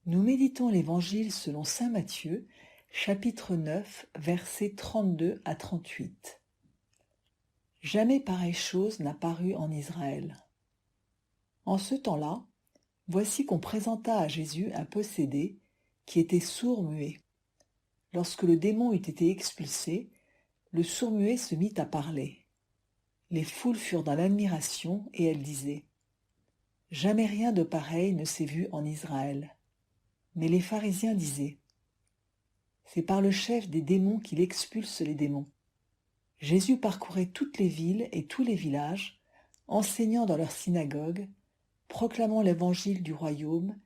Nous méditons l'Évangile selon saint Matthieu, chapitre 9, versets 32 à 38. Jamais pareille chose n'a paru en Israël. En ce temps-là, voici qu'on présenta à Jésus un possédé qui était sourd-muet. Lorsque le démon eut été expulsé, le sourd-muet se mit à parler. Les foules furent dans l'admiration et elles disaient : « Jamais rien de pareil ne s'est vu en Israël. » Mais les pharisiens disaient : « C'est par le chef des démons qu'il expulse les démons. » Jésus parcourait toutes les villes et tous les villages, enseignant dans leurs synagogues, proclamant l'évangile du royaume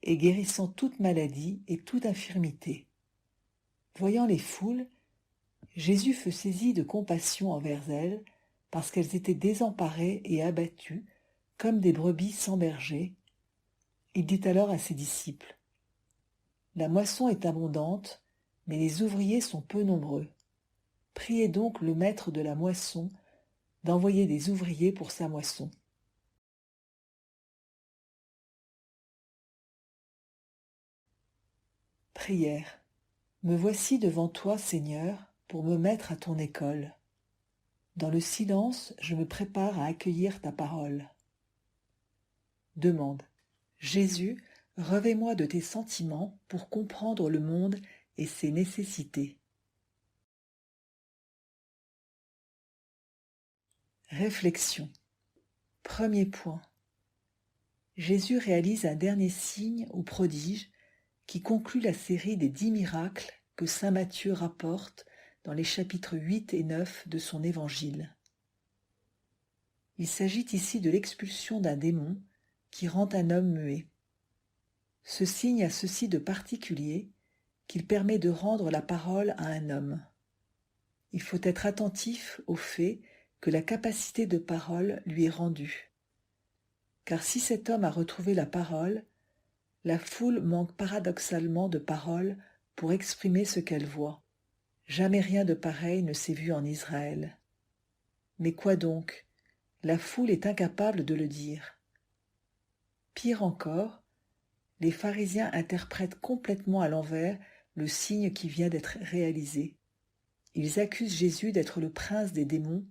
et guérissant toute maladie et toute infirmité. Voyant les foules, Jésus fut saisi de compassion envers elles, parce qu'elles étaient désemparées et abattues, comme des brebis sans berger. Il dit alors à ses disciples : « La moisson est abondante, mais les ouvriers sont peu nombreux. Priez donc le maître de la moisson d'envoyer des ouvriers pour sa moisson. » Prière. Me voici devant toi, Seigneur, pour me mettre à ton école. Dans le silence, je me prépare à accueillir ta parole. Demande. Jésus, revêt-moi de tes sentiments pour comprendre le monde et ses nécessités. Réflexion. Premier point. Jésus réalise un dernier signe ou prodige qui conclut la série des 10 miracles que saint Matthieu rapporte dans les chapitres 8 et 9 de son évangile. Il s'agit ici de l'expulsion d'un démon qui rend un homme muet. Ce signe a ceci de particulier qu'il permet de rendre la parole à un homme. Il faut être attentif au fait que la capacité de parole lui est rendue. Car si cet homme a retrouvé la parole, la foule manque paradoxalement de paroles pour exprimer ce qu'elle voit. Jamais rien de pareil ne s'est vu en Israël. Mais quoi donc ? La foule est incapable de le dire. Pire encore, les pharisiens interprètent complètement à l'envers le signe qui vient d'être réalisé. Ils accusent Jésus d'être le prince des démons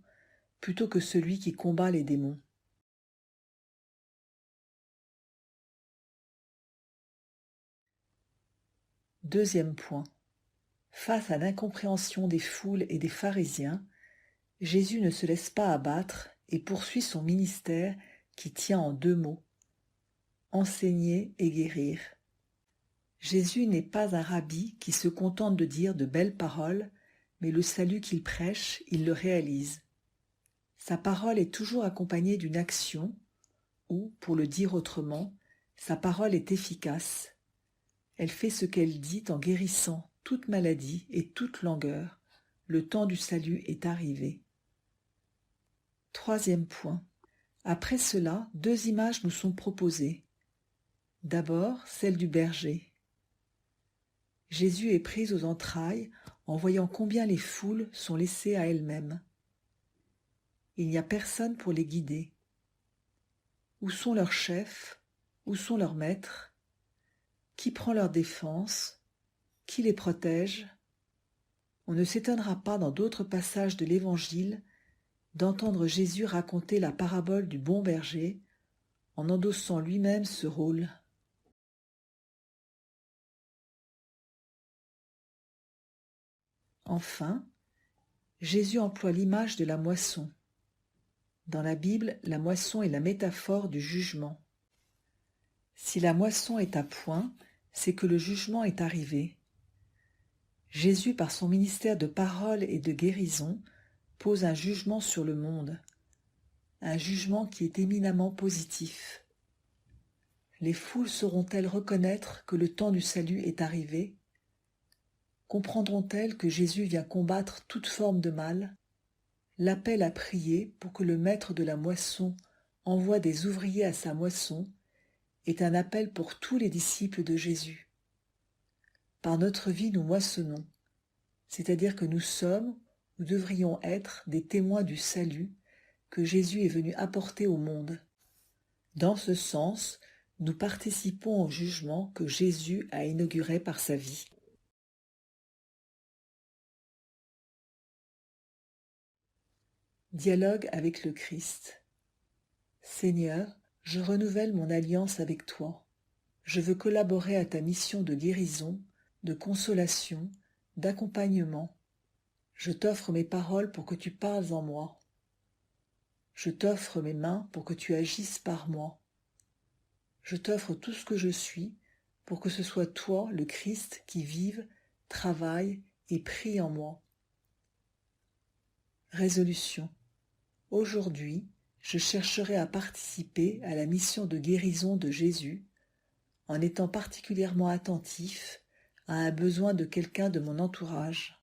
plutôt que celui qui combat les démons. Deuxième point. Face à l'incompréhension des foules et des pharisiens, Jésus ne se laisse pas abattre et poursuit son ministère qui tient en 2 mots : enseigner et guérir. Jésus n'est pas un rabbi qui se contente de dire de belles paroles, mais le salut qu'il prêche, il le réalise. Sa parole est toujours accompagnée d'une action, ou, pour le dire autrement, sa parole est efficace. Elle fait ce qu'elle dit en guérissant toute maladie et toute langueur. Le temps du salut est arrivé. Troisième point. Après cela, 2 images nous sont proposées. D'abord, celle du berger. Jésus est pris aux entrailles en voyant combien les foules sont laissées à elles-mêmes. Il n'y a personne pour les guider. Où sont leurs chefs ? Où sont leurs maîtres ? Qui prend leur défense ? Qui les protège ? On ne s'étonnera pas dans d'autres passages de l'Évangile d'entendre Jésus raconter la parabole du bon berger en endossant lui-même ce rôle. Enfin, Jésus emploie l'image de la moisson. Dans la Bible, la moisson est la métaphore du jugement. Si la moisson est à point, c'est que le jugement est arrivé. Jésus, par son ministère de parole et de guérison, pose un jugement sur le monde, un jugement qui est éminemment positif. Les foules sauront-elles reconnaître que le temps du salut est arrivé ? Comprendront-elles que Jésus vient combattre toute forme de mal ? L'appel à prier pour que le maître de la moisson envoie des ouvriers à sa moisson est un appel pour tous les disciples de Jésus. Par notre vie, nous moissonnons, c'est-à-dire que nous sommes, ou devrions être, des témoins du salut que Jésus est venu apporter au monde. Dans ce sens, nous participons au jugement que Jésus a inauguré par sa vie. Dialogue avec le Christ. Seigneur, je renouvelle mon alliance avec toi. Je veux collaborer à ta mission de guérison, de consolation, d'accompagnement. Je t'offre mes paroles pour que tu parles en moi. Je t'offre mes mains pour que tu agisses par moi. Je t'offre tout ce que je suis pour que ce soit toi, le Christ, qui vive, travaille et prie en moi. Résolution. Aujourd'hui, je chercherai à participer à la mission de guérison de Jésus en étant particulièrement attentif à un besoin de quelqu'un de mon entourage.